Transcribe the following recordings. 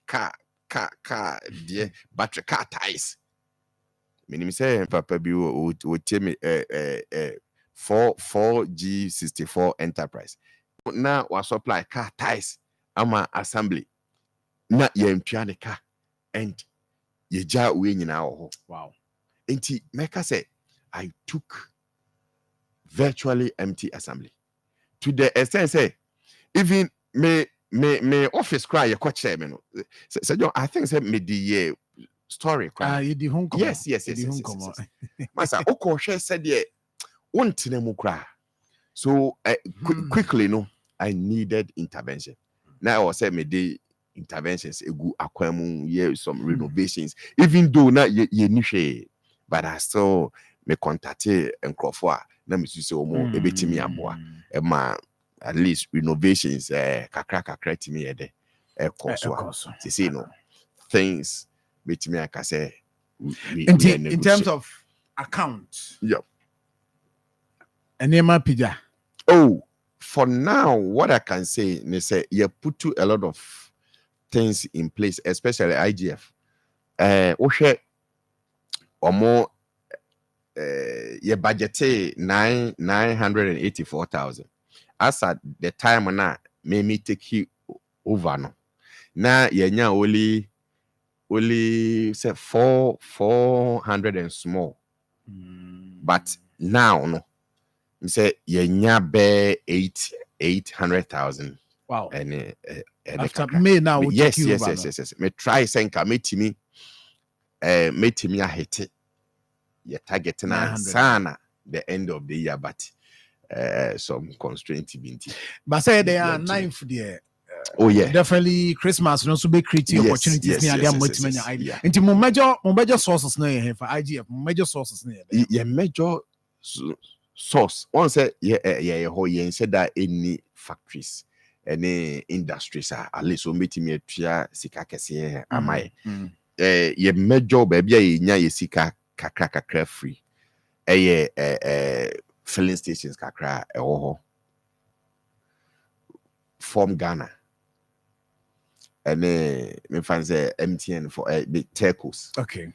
car dear battery car tires. Meaning say papa bi would tell me 4G64 enterprise. Now we supply car tires ama assembly. Na ye the car and ye ja we nyina ho. Wow. Enti make say I took virtually empty assembly to the extent say even me office cry your coach say me no. So I think say me the story cry. Yes. Masa oko hwe said the wontene mu cry. So quickly no I needed intervention. Now I was say me the interventions egu akwamu some renovations even though na ye ni but I still me contact nkrofo na me say omo ebetimi aboa e ma at least renovations kakra timi ye de course say no things betimi aka say in terms of account. Yeah. Enema pija. Oh, for now what I can say is say you put a lot of things in place, especially IGF. Ohwe omo your budget 984,000. As at the time na me take you over no. Na yenya only say 400 and small. But now no. Me say yenya be 800,000. Wow. And after May now, yes. Me try senka metimi a hit your target na sana the end of the year, but some constraint binti. But say they are 9th there. Oh yeah, definitely Christmas no so be creating opportunities near their multimedia idea. Into major sources na here for IGF, major sources na here. Yeah, major source. One say yeah said that any factories. Any industries at least so meeting me tua sika kese amai ye major baby ye nya ye sika kakra free filling stations kakra from Ghana and me fan say MTN for the telcos. Okay,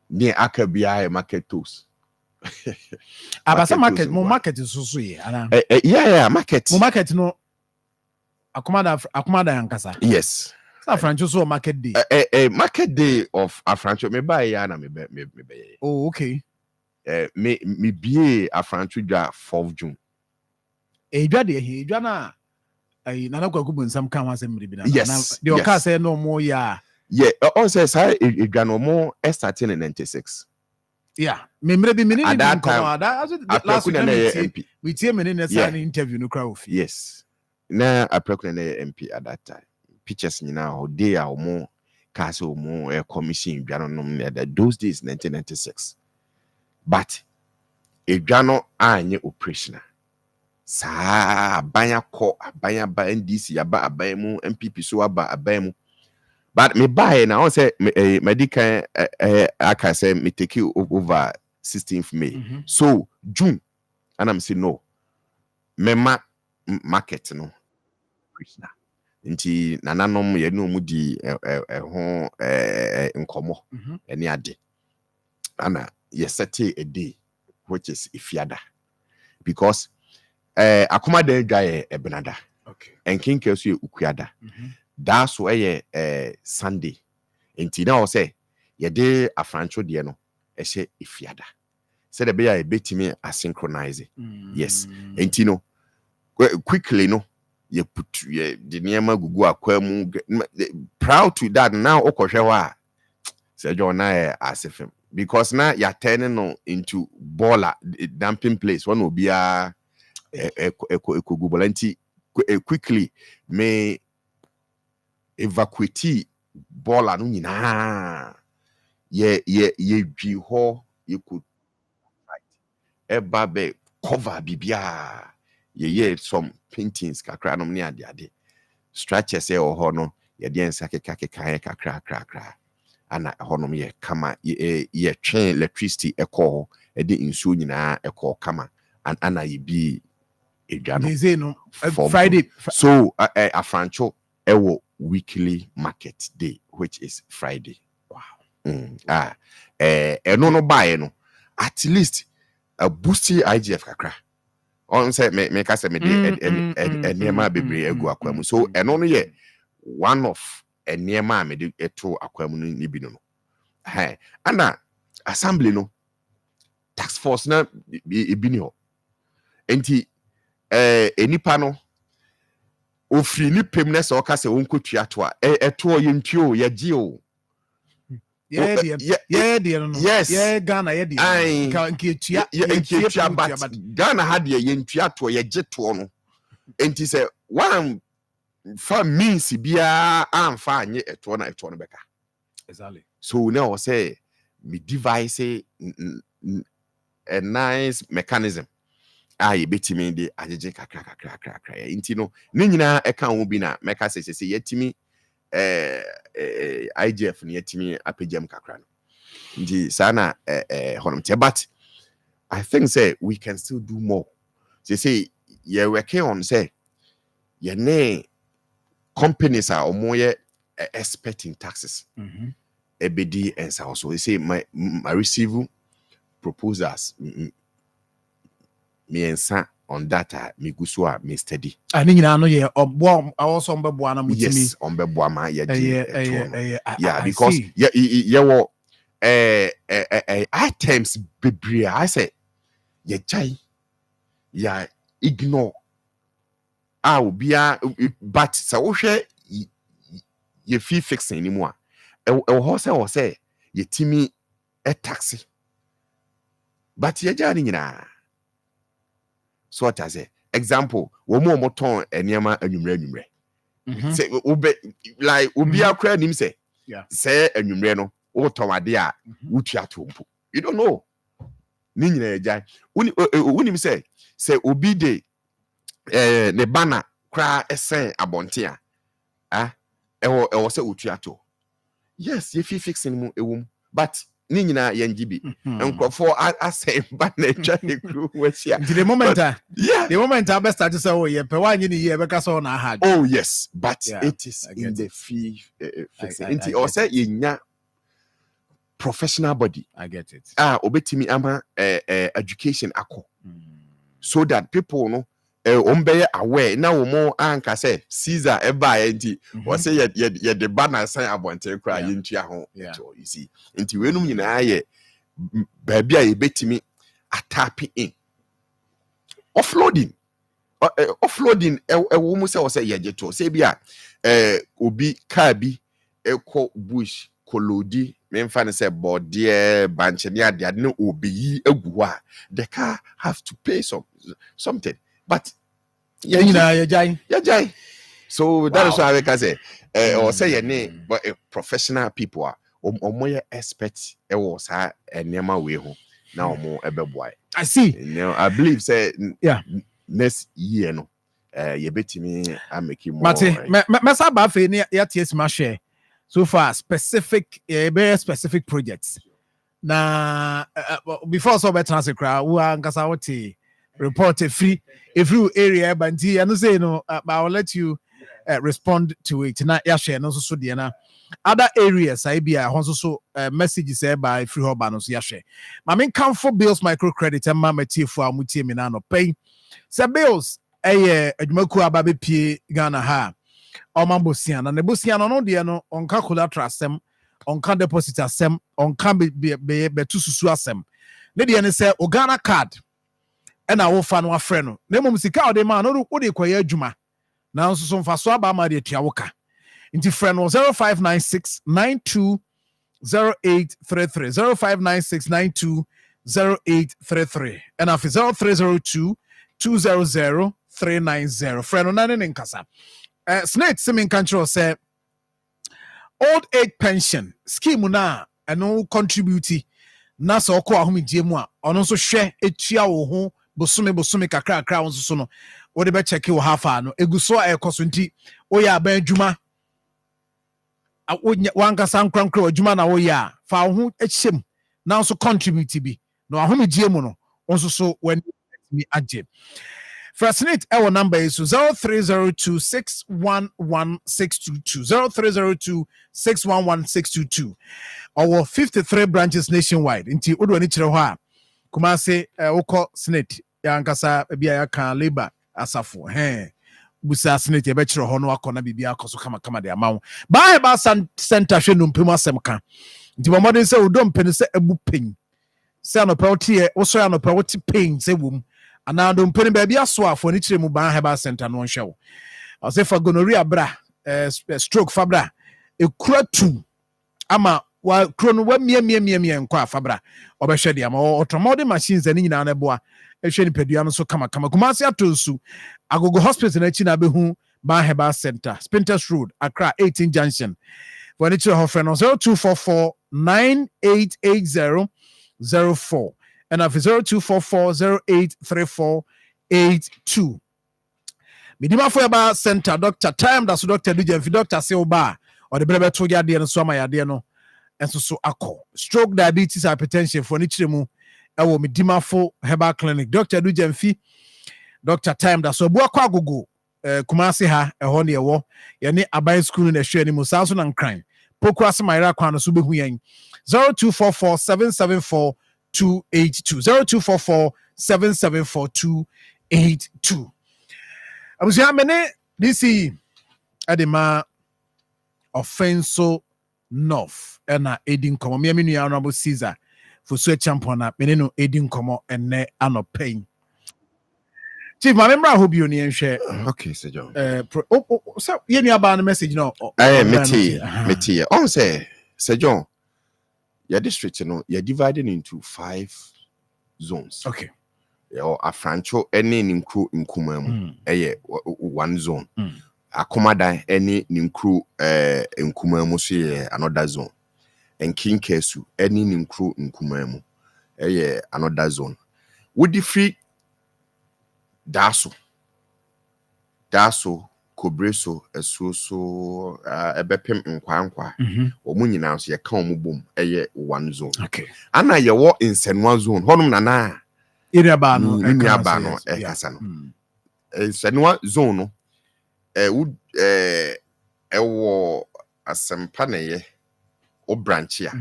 near akabia market tools. Abasa market mo market is so yeah market mo market no Akumada yankasa. Yes. Afrancho market day. Market day of Afrancho me buy ya na me buy. Oh, okay. Me be Afrancho dwa 4th June. Edwa de edwa na nana kwakubu nsam kan wasem ribi na. Yes. The oka say no more ya. Yeah, on say say edwa no more starting in 96. Yeah. Me mrebi me at that time. Last week we tie me ne say interview no crowd. Yes. Na aprekuna na MP at that time. Pictures now they are more castle more commission those days 1996. But a jano anye operational. Sa abanya ko abanya ba NDC aba abamu MPP so aba abamu. But me buy now say medical I can say me take you over 16th May. So June and I'm saying no. Mema market no Krishna nti nananom ye no mu di ho nkomo eni ade ana ye set a day which is ifiada because akoma da dwa ye ebenada okay and kinke so ye ukuada that's why Sunday nti na o say ye de afrancho de no ehye ifiada said the be a betimi asynchronize yes nti no quickly no you put the niema gugu akwamu proud to that now okohwewa say John na asefem because now you're turning no into baller dumping place one will be a ecogubalanti quickly may evacuate baller no nyina ye dwi ho you could fight eba be cover bibia ye some paintings kakra no ne ade structures e ho no ye de ensa keka kakra ana ho no ye kama ye twen electricity ekọ e de insuo nyina ekọ kama ana ye bi edwa no Friday so afrancho ewo weekly market day, which is Friday. Wow. No buy no. At least a boosty IGF kakra. On say make us me niema bebre egu akwamu. So no ye one of niema me de eto akwamu ni bi no. Ana assembly no task force na ebi ni ho. Enti enipa no ofri ni pemne se oka se wonkotua to a eto ye ntio ye gi o. Yeah, no. Yes. Yeah, Ghana, yeah, but Ghana had ye ntua to ye gye to no. Enti se one fa means bia amfa anye eto na beka. Exactly. So now say me device a nice mechanism. Ye betimi de ajeje kakra. Enti no ne nyina eka wo bi na meka se yetimi IGF ni yetimi apejam kakra no. Nti sana honomte, but I think say we can still do more. Say you're working on say your name companies are more expert in taxes. EBD and so also you say my receive proposals me ensa on data me gusua me steady. Ani nyina no ye obo also mbeboa na mutimi. Yes, ombeboa ma ye yeah, because ye wo items bebre I say ye chai ya ignore obia, but so wo hwe ye fee fixing ni mu a ho say ye timi e taxi but ye jani nyina. So what I say example wo mo moton eniema anwumre say obe like obi akra nim say say anwumre no wo tomade a wutua to mpo you don't know ni nyina ye jai unim say obi de ne bana kra esen abonte a ewo say wutua to. Yes, if you fixing mu ewum, but ni nyina ye ngibi enkrofo asem ba na twa ekru wasia. The moment the moment I best start to say oh ye pe wanye ni ye beka so na hard. Oh yes, but it is in the fee fixing. Nti o say ye nya professional body. I get it. Obetimi ama education akọ. So that people no ombeye aware na wo mo anka say Caesar eba enti o say ye the banner sign abonte kra ye ntua ho. You see enti wenum nyina ye ba bia ye betimi atapping in offloading wo mu say ye jeto say bia obi car bi ekọ bush kolodi memfa ne say body banche ne ade no obi egu a the car have to pay something. But yeah, so that is why I can say or say your name, but professional people are more experts was enema way home now more boy. I see. I believe say next year no you bet me I'm making more. Masa ba fe ne yaties ma share so far specific very specific projects. Na before so better as a crowd who are nkasa wote report a free area banti and say no I'll let you respond to it na ya share no so de na other areas I be so messages by free hoba no so ya share ma men comfort bills microcredit and ma matiefo amutie me na no pay say bills adwumaku aba be pie Ghana ha o ma bosia na bosia no de no onka collateral asem onka deposit asem onka be tususu asem ne de ne say o Ghana card and I will find one friend. Name sika de man no wo de kwaye adwuma. Na nso so mfa so aba ma de tua woka. Nti friend 0596 92 0833 0596 92 0833 and after 0302 200 390. Friend na ne nkasa. Snake simin control say old age pension scheme na eno contribute na so ko ahomedie mu a ono so hwe etua wo ho bosome kakra nso so no wo de be check wo hafa no eguso ekoso nti wo ya ban adwuma wankasa nkrankra adwuma na wo ya fa wo ho ehyem na nso contribute bi na ahomedie mu no nso so wani me agye First Senate our number is 0302611622 0302611622 our 53 branches nationwide nti odo ni kire ho a Kumase wokɔ Senate ya nkasa bia ya kan labor asafo busa Senate ebe kire ho no akɔ na bibia akɔ kama kama de amawo ba center hwe no mpem asɛm ka nti bomodin sɛ odo mpene sɛ ebu pen sɛ no pɛwote wo so ya no pɛwote pen sɛ wom ana do mpene ba bia so afo ni kire mu ba heba center no nhwe wo o se fa gonorrhea bra stroke fabra ekura tu ama wa krono wa mie nkwa afabra obehwe de ama otomode machines ani nyina na boa ehwe ni pedua no so kama Kumasi atonsu Agogo hospital na chi na behu ba heba center Spinters Road Accra 18 junction for ni ho friend 0244 988004 and of 0244 083482 Midima for ba center Dr. Time that's Dr. Dujem Dr. Silba or the brebe to ya de no so ma ya de no enso so akọ stroke diabetes hypertension for ni chiremu ewo Midima for herbal clinic Dr. Dujem Dr. Time that's so akọ Agogo Kumasi ha eho ne ewo ye ne aban school na hwe ni mu sanso na nkran poku asemaira kwa no so behu yen 0244 774 282 0244 774 282 abusia mene DC adema offenso north ena edin komo me menu honorable Caesar for so champion na mene no edin komo enne anopain Chief ma memra hobi oni enhwe okay Sir John so ye nua ba no message no meti on say Sir John your district you're divided into 5 zones. Okay. Your Afrancho any nimkru nkumamu one zone. Akomadan any nimkru nkumamu so another zone. And King Kesu any nimkru nkumamu another zone. Would the free Daso Kobreso so ebepem nkwa omu nyina so ye ka omu bom one zone. Okay. Ana ye wo Nsenwa zone honum nana area ba no kasa no. Nsenwa zone no wo asempa na ye o branch ya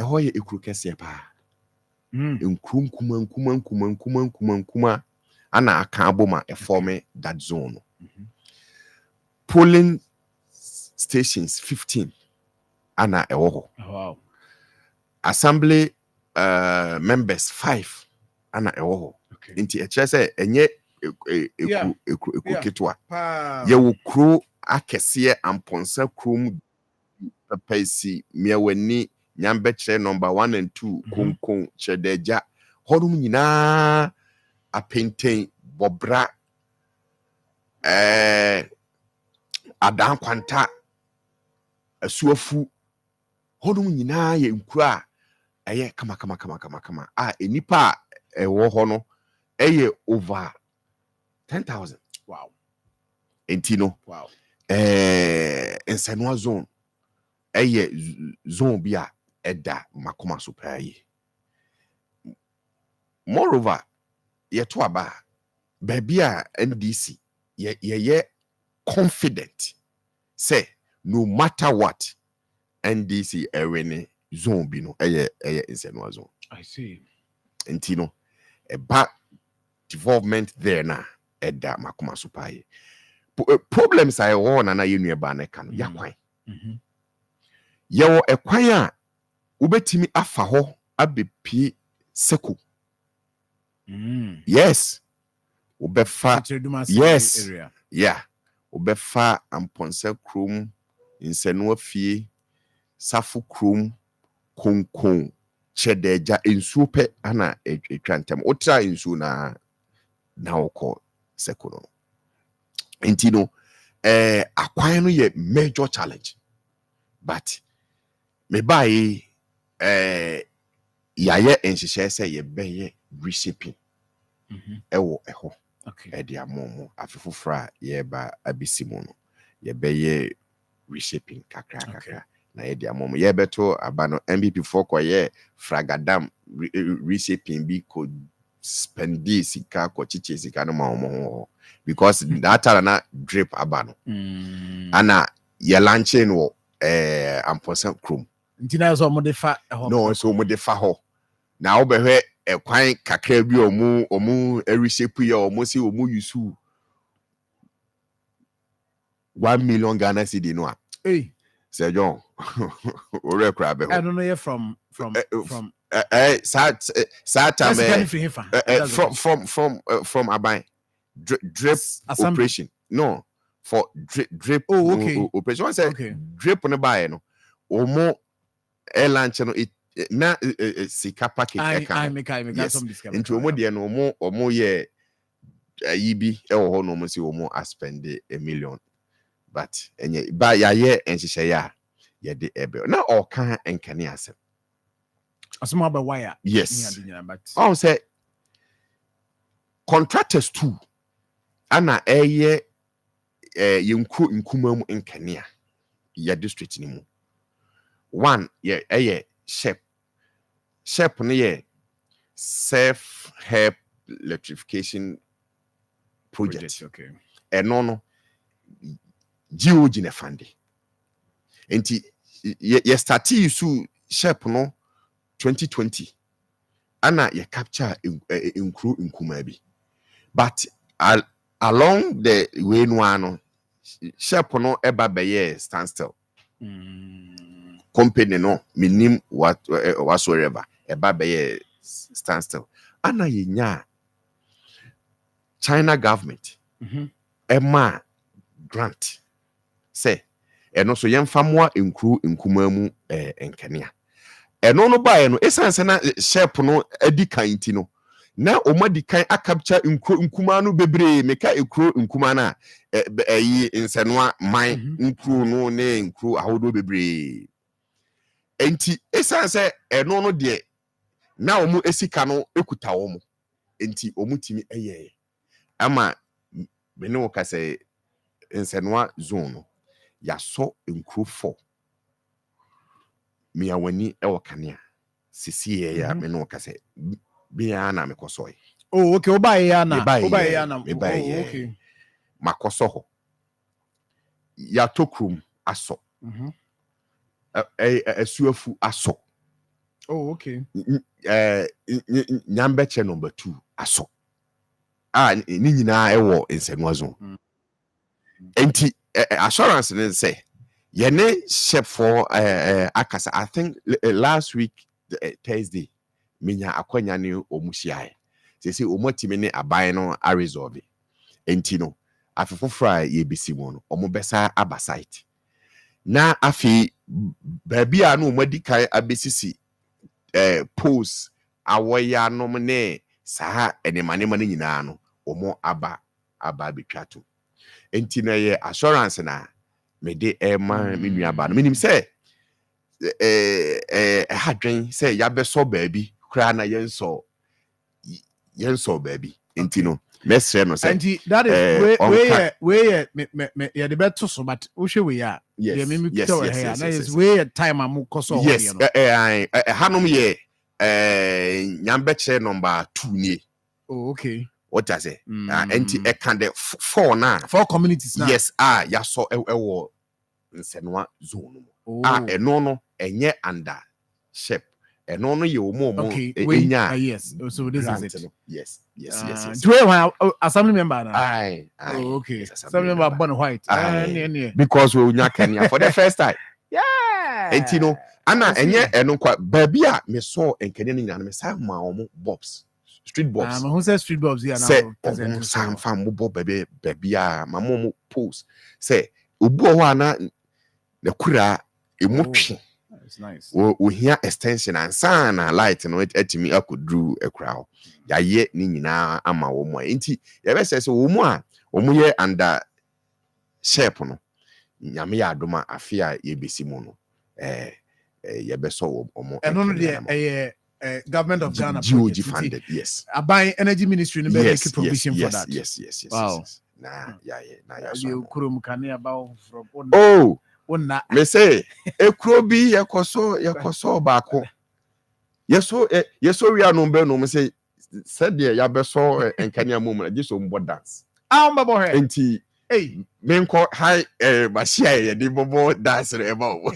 ho ye ekuru kese pa nkuru nkuma ana aka aboma e form that zone. Polling stations 15 ana ewo. Wow. Assembly members 5 ana ewo. Okay. Inti eche se enye eku ketwa. Ye wo kro akese amponsa krom papaisi miawani nyambe kire number 1 and 2 konkon chedeja hodum nyina apenten bobra adan kwanta asuafu hodum nyina ye nkura eye kama enipa ewo ho no eye over 10,000. Wow. Entino. Wow. Nsenwa zone eye zone bia eda makoma so paye. Moreover ye to aba babia NDC ye confident say no matter what NDC ewene zone bi no eye Nsenwa zone. I see. Entino eba development there na eda makoma so paye. Problems I want na yenu eba na ka no yakwan. Yewo ekwan a ubetimi afa ho abepi seko. Yes. Ubefa yes area. Yeah. Ubefa amponse krom Nsenwa fie safu krom konkon chedeja ensupe ana etwantem otra ensu na okọ seko no. Entino akwan no ye major challenge, but me buy yaye enhihye say ye beye reshaping ewo eho. Okay. E dia momo afefofra ye ba abisimu no ye beye reshaping kakra na ye dia momo ye beto abano MVP4 ko ye fragadam reshaping bi ko spendi sika ko chiche sika no ma omo because that time na drip abano ana ye launching wo amposan krom ntina so mo de fa no so mo de fa ho na wo behwe ekwan kakra bi omu reshape ya omu si omu yusu 1 million Ghana cedi no a Sir John ore kra be ho I don't know from from Aban drip operation no for drip operation one say drip no buy no omo airline channel na sika package I make some discount into omo de no omo ye yibi e wo ho no omo si omo spend $1 million but enye ba ya ye enhihye ya ye de ebe na all kan enkane asem asema ba wire yes I say contractors too ana eye yenku nkumam enkane ya district ni mu one ye eye shep no ye self help electrification project okay no GOG ne fund enti ye start use shep no 2020 ana ye capture include nkuma bi but along the way no shep no eba be standstill company no minim whatsoever eba be standstill ana ye nya China government ema grant say eno so yemfa moa nkuma mu enkania eno no bae no esanse na shep no adi kan ti no na omadi kan akapture nkuma no bebre meka ekro nkuma na yi nsenoa man nkru no ne nkru ahodo bebre enti esanse eno no de na omu esika no ekuta wo mu enti omutimi eye ama me no ka say nsenoa zone no yaso nkru 4 me awani e wakania sisi ya me no ka say bia na me kosoy okay obaye ya na okay makoso ho ya tokrum aso asuafu aso okay nyambeche number 2 aso ni nyina ewo nsenoa zone enti assurance ne say yene shep for akasa I think last week Thursday minya akwanya ne omuhia say omotimi ne aban no a resolve enti no afefofra ye besi mo no omobesa aba site na afi baby a no omadi kai abesisi post awoya no ne saa enemane nyina no omo aba betwato enti na ye assurance na me de ema me nuaba no minim say hadwen say ya beso baabi kra na yenso baabi enti no mesre no say enti that is where ya de beto so but wo hwe we ya yes me tell here na is where time am koso ho yes hanom ye nyambeche number 2 ni okay what I say enti e kan de 4 communities now yes ya so ewo nsenoa zone eno no enye under shep eno no ye omo enya yes so this is it yes do you assembly member now okay yes, assembly member Bonnie White because we unya Kenya for the first time enti no ana enye eno kwa baby a me so enkene ni nyana me sa ma omo bobs street bobs who says street bobs here now present some fam mo baby a mamo post say obu ho ana na kura emotwe it's nice we hear extension and sana light no etimi akudru ekura ho ya ye ni nyina ama wo mo enti ye be say wo mo a wo mo ye under shape no nyame ya adoma afia ye besi mo no ye be so wo mo eno no de government of Ghana GOG funded yes Aban energy ministry no be make provision for that yes wow na ya you kurom kane about from Una me say ekro bi yakoso baako yeso we anu be no me say said there ya be so enkania moment just on board dance Mbabo he enti menko high bashia ye de bobo dance re eba o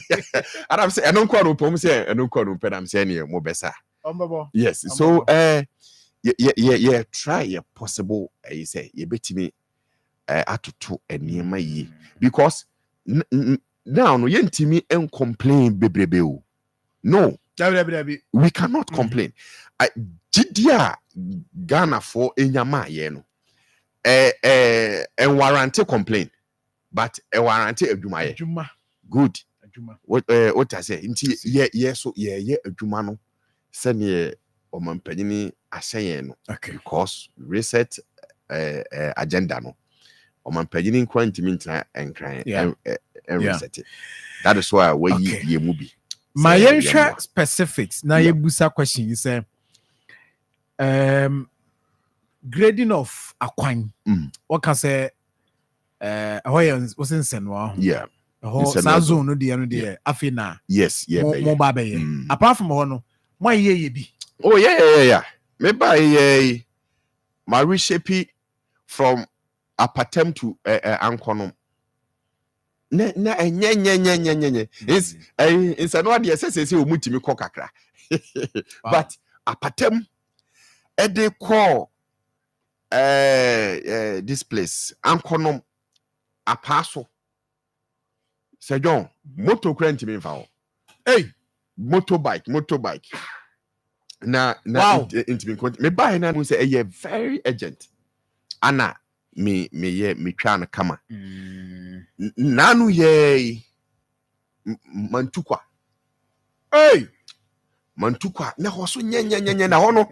and I'm say eno kwa no pom say eno kwa no pedam say ne mo besa Mbabo yes so yeah try your possible you say you betimi atoto enema yi because now no yentimi en complain bebrebe o no we cannot complain Gidia Ghana for enyama ye no warranty complain but warranty adwuma good what I say nti so adwuma no se ne omampanyini ahye no because reset agenda no omampanyini kwantimi ntra enkran reset it. That is why we ye mubi my yenhwa specifics na ye busa question you say grading of akwan what can say was in senwa yeah sa zone no de afina yes mo ba be apart from ho no mo ye bi oh yeah me ba ye my reshape from apatem to ankonom na nye is no de say o mutimi kọ kakra but apatem they call this place ankonom apaso Sir John moto krenti me fa motorbike na intimi me buy na say e very urgent ana me twa na kama nanu ye mantukwa mantukwa na hoso nye na hono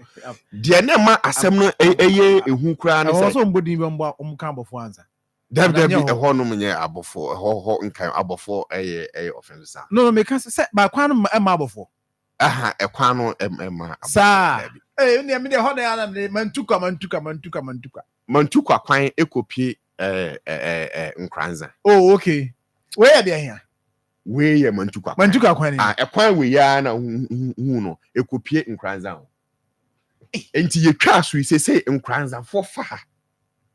de na ma asem no eye ehu kura ne say so mbodi bi mbo omka abofo anza dabi hono mnye abofo ho nkan abofo eye offense no make say ba kwan no ma abofo aha ekwan no ma sa ne me de hono ya na mantukwa kwan ekopie nkranza okay where dey here we ye mantukwa kwan ekwan we ya na hu no ekopie nkranza ho enti ye twa so say nkranza for fa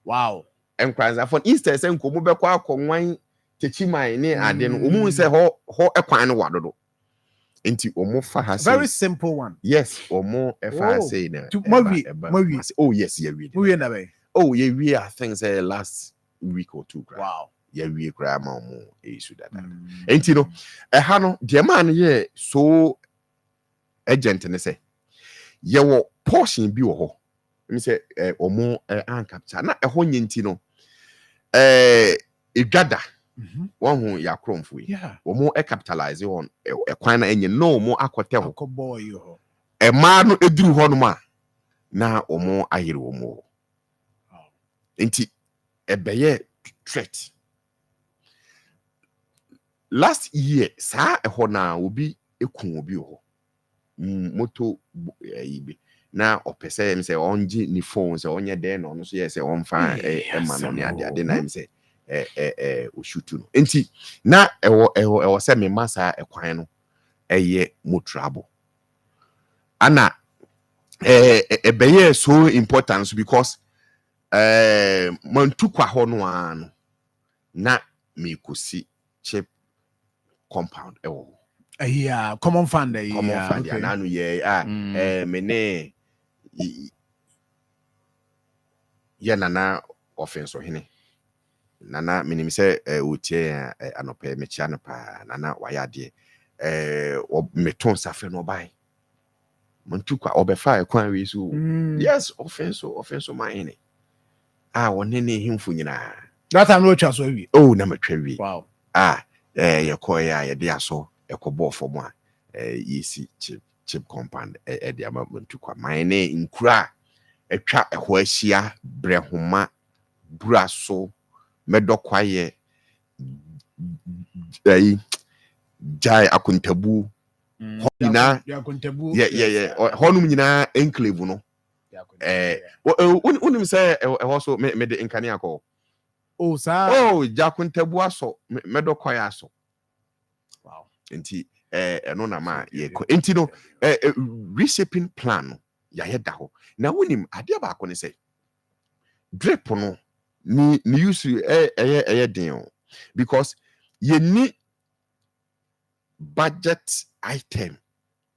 wow nkranza for instead say nkomo be kwa akwanwan techiman ne ade no omu say ho ekwan no wadodo enti omo fa ha say very simple one yes omo efa say na mawi oh yes ye read we na be oh ye we I think say last week or two wow ye we kra ma omo issue that enti no ha no de man ye so agent ne say ye wo portion bi wo ho me say omo an capture na ho nyenti no edwada one hu yakromfo yi omo capitalize on kwan na enye no omo akote ho boy ho ma no eduru ho no ma na omo ayire omo enti ebeye threat last year sa ho na obi ekun obi ho moto yibe na opese em say onji ni phone say onye den no so yes on fa ma no ne ade na em say o shoot no enti na ewo say me masa ekwan no eye motrabo ana ebeye so important because mantukwa ho no ano na me kosi chip compound ewo common fund okay. Nanu ye mene ye nana offense hene nana minim se otie anope mechia no pa nana wayade meton safe no bai mantukwa obefa ekwan wi so yes offense mine wonne ne himfu nyina that time no twa so wi na matwa wi wow ye koya ye de aso ekobo fom a yesi chip compound de amamantukwa mine nkura etwa eho ahia brehoma buraso medokwaye jai akuntabu hona honum nyina enclave no unim say eho so me de nkane akọ jakuntabu aso medokwaye aso wow enti eno na ma ye enti no reshaping plan yɛayɛ da hɔ na wonim adeɛ baako ne sɛ drip no ni use ɛyɛ den o because yɛni budget item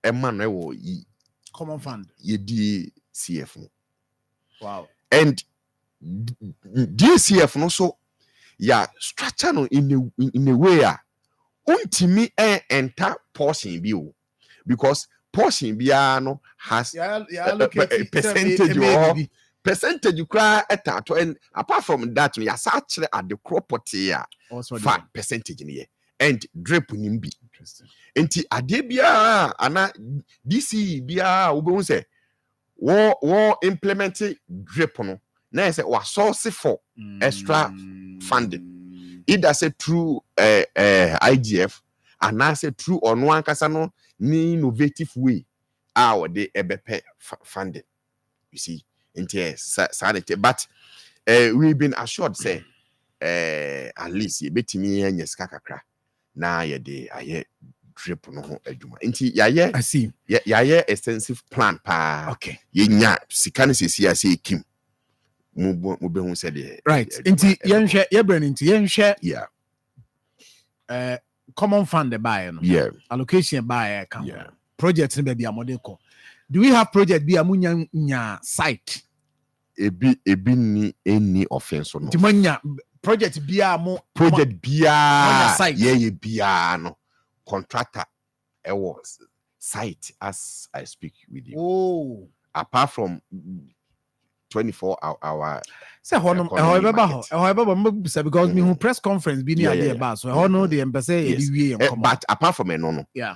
ɛma no ɛwɔ yi common fund yɛdi CF no wow and DCF no so ya structure no in a way a untimi enter portion bi o because portion bi no has a percentage kra etato and apart from that ya search at the property a fa percentage ni and drip ni bi enti ade bia ana DC bia wo be say wo implement drip no na say wa source for extra funding either say through IGF and I say through on one kasa no ni innovative way or the EBP funding you see into sanity but we've been assured say at least you betimi anya sika kakra na ye de aye drip no ho adwuma nti yaye I see yaye extensive plan pa okay yenya sika no sesi ase kim mu be hu say de right nti yenhwe ye brand nti yenhwe yeah common fund buy no yeah allocation buy account yeah project ni be amode ko do we have project bi amunya nya site ebi ni any offense no nti manya project bia mo project bia site yeah bia no contractor was site as I speak with you oh apart from 24 hour say hono because me who press conference bi ni ade ba so hono the empese e wie but apart from no yeah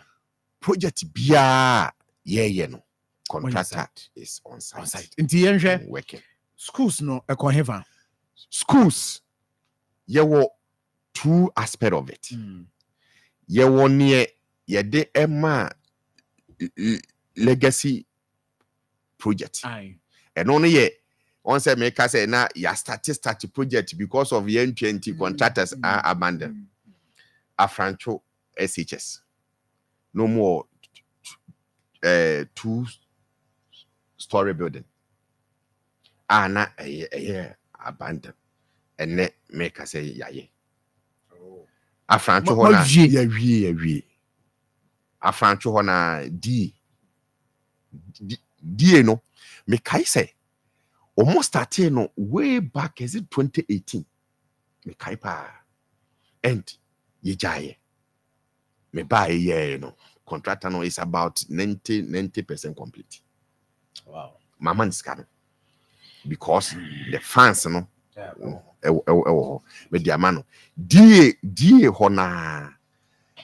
project bia yeah no contractor is on site nti yenhwe working schools no ekohefa schools yewo two aspect of it yewo ne yede ema legacy project and only ye on say make us say na ya start project because of the N20 contractors are abandoned Afrancho SHS no more 2-story building na abandoned and ne make us say yaye Afrancho hona yawie Afrancho hona D no me kai say almost started no way back is it 2018 me kai pa and ye jaye me buy ye no contractor no is about 90% complete wow mama nska because the fans no me dia mano die hona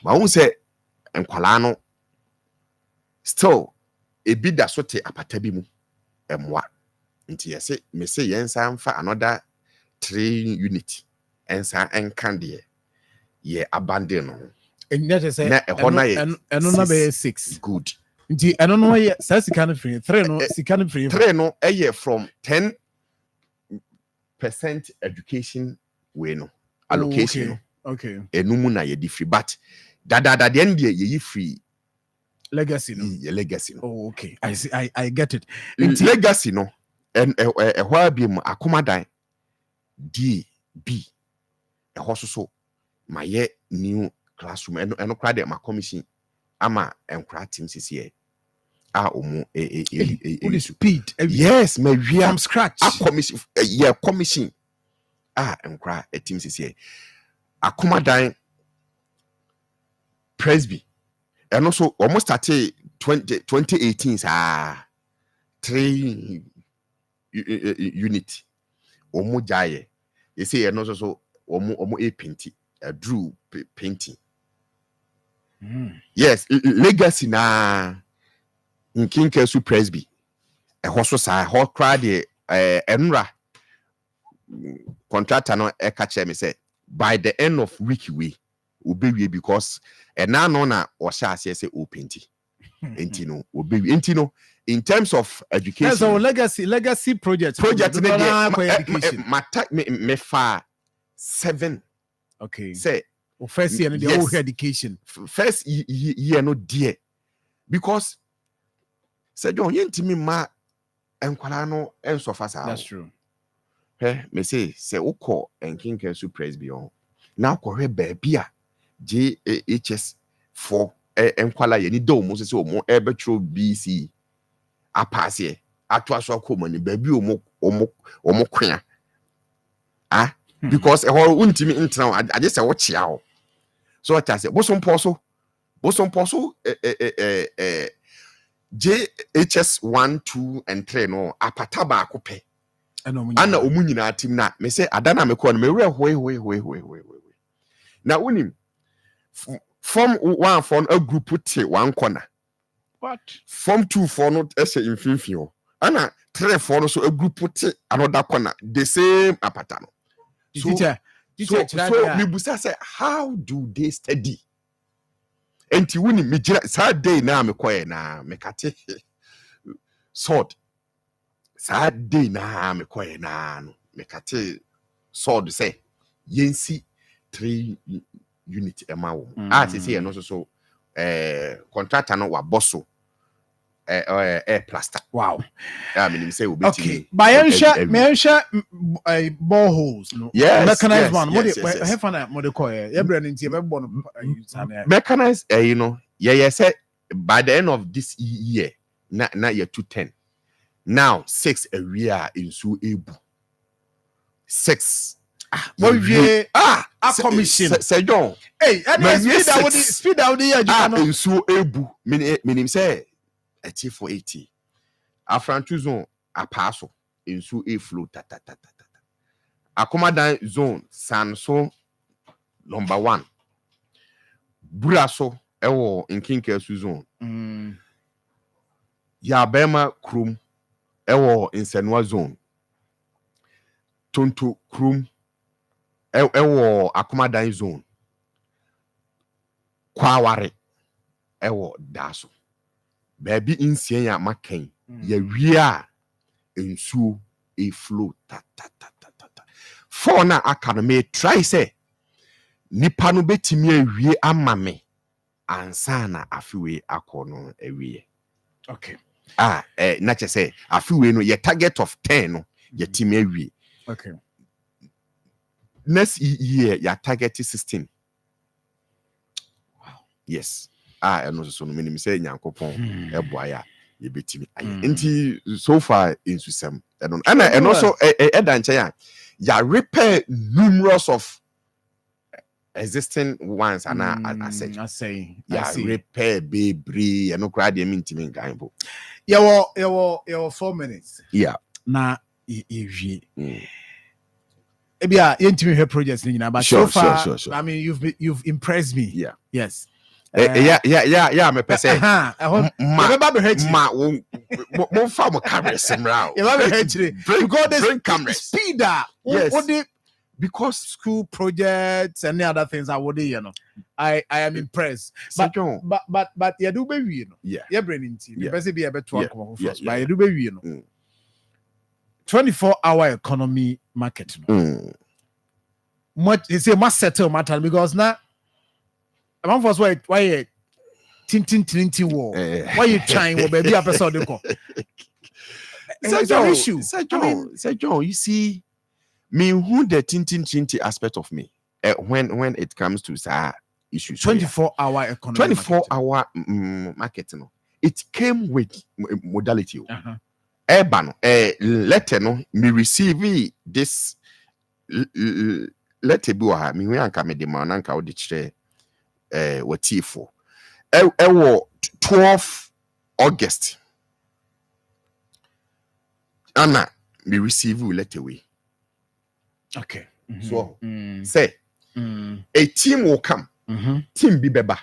ma won say enkwala no still ebi da so te apata bi mu emwa nti yese me say yensa mfa another 3 unit ensa enkan de ye abandon no that say na hona ye eno na be 6 good nti eno no ye sika no free 3 no sika no free 3 no eye from 10% education we no allocation no okay enumu na ye di free but dada the end ye free legacy no ye legacy no oh okay I see I get it legacy no and why be akomadan DB so my ye new classroom and crowd my commission ama enkra team CCA omo speed yes my from scratch commission commission enkra team CCA akomadan Presby and also almost started 2018 3 unit omo jaye you say and also so omo painting drew painting yes legacy na nkinka su Presby so sa ho cry the enra contractor no e ka che me say by the end of week we obewie because na no na o sha ase say o painting entino obewie entino in terms of education so legacy project education me fa 7 okay say first year the whole education first year no dear because say John yentimi ma enkwala no enso fa saa. That's true. Me say ukọ enkinka su presbyon. Na akọhwe baabi a JHS 4 enkwala ye ni do mo se omo ebetro BC apase atwa so akọ ni baabi omo kwa. Because ehoro untimi ntena ade se wo chia ho. So what I say bosom poso JHS 1 2 and 3 no apata ba akope. Ana omu nyina tim na me say adana me ko no me were hoe. Na unim form 1 for a group te one corner. What? Form 2 for no ese infinfin ho. Ana 3 for no so a group te another corner the same apata no. So me busa say how do they study? Enti unim me gira sad day na me koye na me kate sword. Sad day na me koye na no me kate sword say yensi 3 unit ema wo. Say no so contractor no wa bosso air plaster. Wow. I mean say obi okay. Bayensha boreholes no. Yes, mechanized yes, one. Yes, What yes. have fun what they call it. Every nti be born mechanized you know. Yeah say by the end of this year na year 210. Now 6 a year in su ebu. 6 what we commission say John. Hey, speed out the in su ebu minim say eti for 80 afrantu zone apaso in su e flow ta akomadan zone sanso number 1 buraso ewo nkinka su zone ya bema krum ewo insenwa zone tonto krum ewo akomadan zone kwaware ewo daso baby insien ya makan ya wia ensuo e flow ta for na academy try say nipa no betimi awie amame ansa na afiwe akono awie. Okay. Na che say afiwe no ye target of 10 no ye timi awie. Okay. Next year ya target 16. Wow. Yes. No so no minim say nyankopon eboaya ye betimi aye. Nti so far in susem and also edanche ya repair numerous of existing ones and I say repair bebre no cry dey mintimi ngan bo. You 4 minutes. Yeah. Na ewie. Ebia yentimi he projects ni nyina but so far I mean you've impressed me. Yeah. Yes. Yeah, me pese. Ma mo fa mo cameras mra. You got this cameras. Speed yes. Because school projects and the other things I would I am impressed. But you do baby, you know. Yeah. You're bringing tea. The best be able to work first. But you do baby, you know. 24-hour economy market. Much it's a must settle matter because now among us why tin war. Why you trying baby episode it's an issue. Say John, you see me who the tin aspect of me when it comes to issues. 24-hour economy. 24-hour market. No, it came with modality. Urban letter no me receive this letter bi wa me anka me de ma nanka o de kire watifo ewo 12 August ana me receive letter we. Okay. So say a team will come. Team bi beba.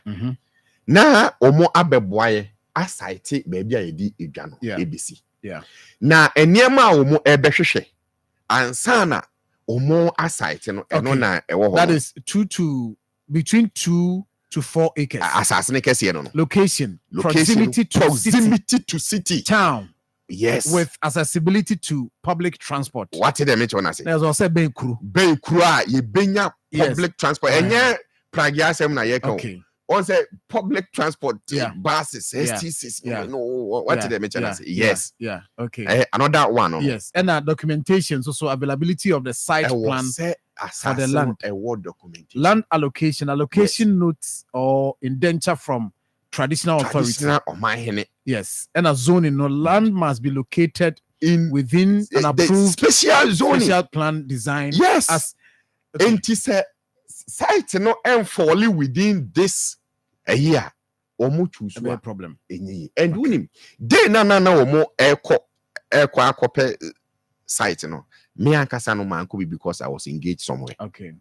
Na omo abeboaye asite baby ayedi edwa no ABC. Yeah. Na eniema omo ebehwehwe ansana omo asite no eno na ewo ho. That is between 2 to 4 acres. Asasene kese no. Location, proximity to city. Town. Yes. With accessibility to public transport. What did I mention? I say? There's also Benkuru. Benkuru, ye benya public transport. Enye pragia sem na ye kan. Okay. on say public transport Yeah. buses, Yeah. STCs. Yeah. No, what did they mention? I say, yes. Yeah. Okay. Another one. Yes. And documentation, so availability of the site plan for the land. A word documentation. Land allocation notes or indenture from traditional authority. Yes. And a zoning, no land must be located within an approved special plan design. Yes. As site no fall within this a year. Omo choose a problem. And winning. They na omo airco site no. Me and Kasano man could be because I was engaged somewhere. Okay.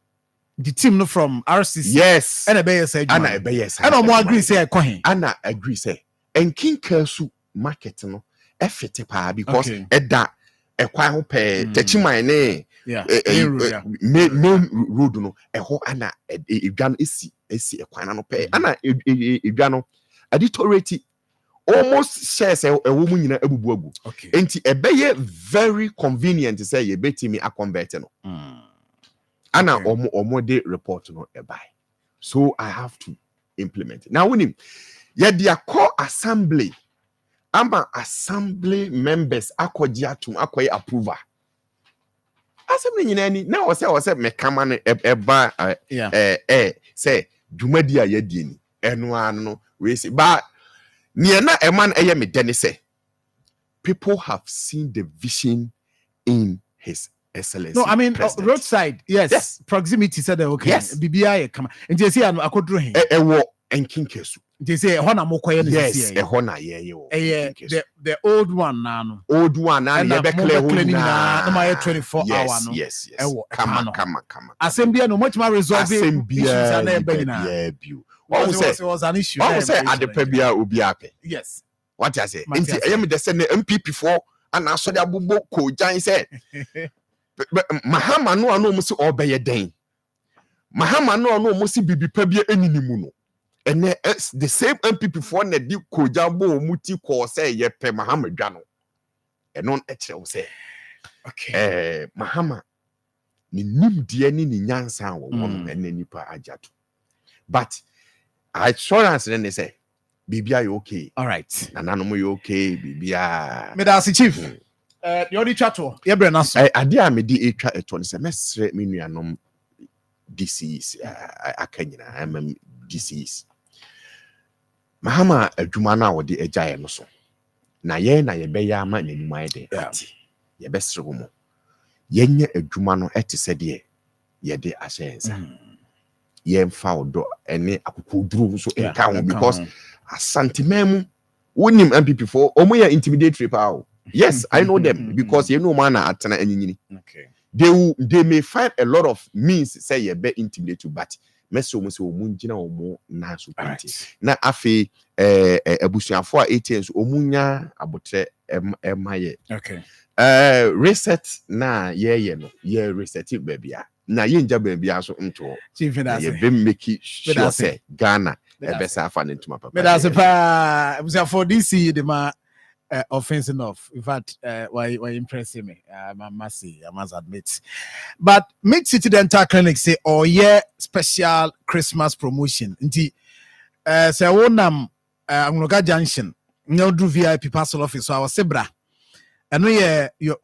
The team no from RCC. Yes. And a bear say and a bear say. And I more agree say I and I agree say. And King Kersu market no effete pa because that a kwa ho pe techi mine main road no ho ana edwan esi e kwan no pe ana edwan no editorate almost shares a woman nyina abubu agu enti ebeye very convenient say ye betimi a convert no ana omo de report no e buy, so I have to implement it. Now when ye dia call assembly ama assembly members akoji atum akoye approval assembly nyina ni na o say me kama no eba say dwumadi a ye die ni eno an no we say ba Niena eman eye me deni say people have seen the vision in his excellency. No, I mean roadside, yes. Proximity said okay. Yes. BBI come. And you see akodro hin. Ewo enkinkesu. They say hona mokoye no yes, ehona ye the old one na no. Old one na ye be clear ho na. No my 24 hour no. Yes. Ewo Kama. Assembly no much more resolve issues na e be na. What was an issue? What was at the Pebia Ubiape? Yes. What I say? I am the same MPP for and I saw the Abubo ko Jan said. Mahama no musi obey den. Mahama no musi bibi Pebia eninimuno. And the same MPP for ne di ko Jambo muti ko say ye pe Mahama Dwano. And non eche say. Okay. Mahama ni nim die ni nyansa wo won ene nipa ajatu. But assurance then they say Bibia you okay. All right. Nananom you okay Bibia. Medasi chief. The only chato. Yebre na so. Ade a me di etwa eto ne se mesre me nuanom DCs akanyina DCs. Mahama adwuma na wo de agyae no so. Na ye be ya ma nanimai de ati. Ye besre wo mo. Yenye adwuma no ete se de ye de ashensa. Yemfa odo ene akukuduru so enka ho because asantemam wonim MPP for omoya intimidatory power. Yes, I know them because you know man atena anyini. Okay. They may find a lot of means say you be intimidated but meso mo se omunjina omo na so penti. Na afi abusuafo a ATNs omunya abotre emaye. Okay. Reset na ye no ye reset baby a na ye nja baby aso nto chief finance ye be make sure say Ghana e be sa afa ntuma papa me that's pa for DC the ma offense enough. In fact why impressing me. I must admit. But Mid City Dental Clinic say special Christmas promotion nti say wonam Agnoga Junction no do VIP parcel office so our sebra and your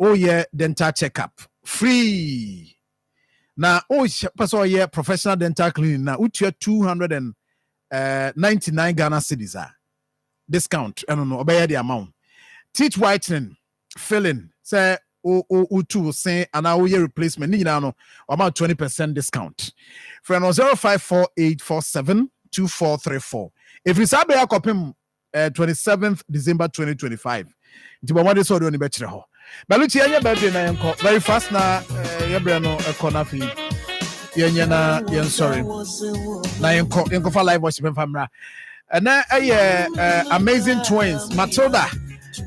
dental checkup free. Now, person professional dental clinic now, which 299 Ghana cedis discount. I don't know, obey the amount. Teeth whitening, filling, say, two say, and now we replacement, you know, about 20% discount. For 0548472434. If you sabe a copy 27th December 2025. But Baluchi anya birthday na yanko very fast na yebre no ekona fi yenya na yen sorry na yanko for live worship famra na amazing twins Matilda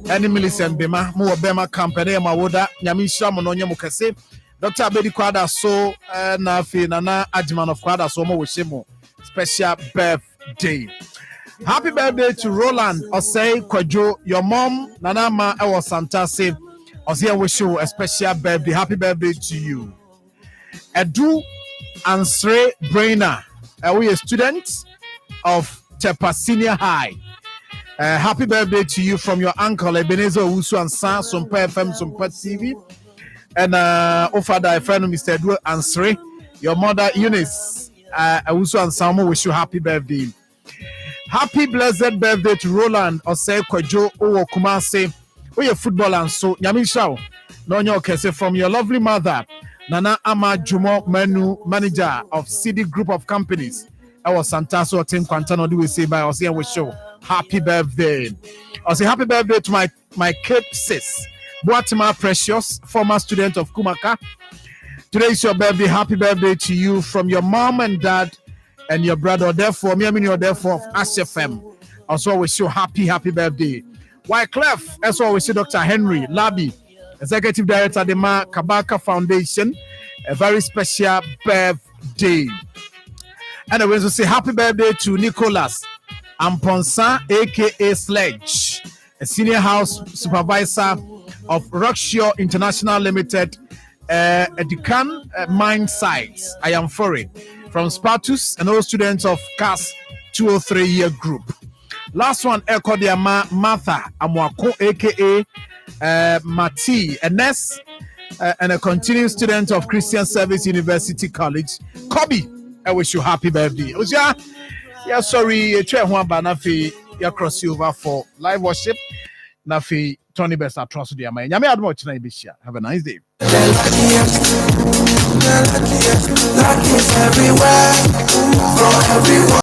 and Millicent Bema mo Bema company ma woda nyame hira mo no nyem kase Dr. Abedi Kwada so na fi na Ajman of Kwada so mo wo mo special birthday. Happy birthday to Roland Osei Kwajo, your mom Nana Ma Ewo Santa say Osei wish you a special birthday. Happy birthday to you. Edu Ansre Brainer. We a student. of Tepa Senior High. Happy birthday to you from your uncle Ebenezer Owusu Ansa, Sumpa FM, Sumpa TV, and Ofada, a friend of Mr. Edward Ansre, your mother Eunice Owusu Ansamo. Wish you happy birthday. Happy blessed birthday to Roland Osei Kwajo Owo Kumase. We football and so Nyamisha no kese from your lovely mother Nana Ama Jumo Manu, manager of CD Group of Companies. I was Santaso Tim Quantano do we say by us here we show happy birthday. I say happy birthday to my kid sis Boatima Precious, former student of Kumaka. Today is your birthday. Happy birthday to you from your mom and dad and your brother. Therefore, me and you're therefore of ASFM. Also, wish you happy birthday. Wyclef, as well, we see Dr. Henry Labi, Executive Director of the Kabaka Foundation. A very special birthday. And I want to say happy birthday to Nicholas Amponsa, aka Sledge, a senior house supervisor of Rockshore International Limited, a Decan mine sites. I am for it. From Spartus and all students of CAS 203 year group. Last one, Eko Diama Martha Amwako, aka Mati, a nurse and a continuing student of Christian Service University College. Kobe, I wish you happy birthday. Yeah, sorry, Nafi, you cross over for live worship. Nafi, Tony Best, I trust you. Have a nice day. Lucky everywhere, from everyone.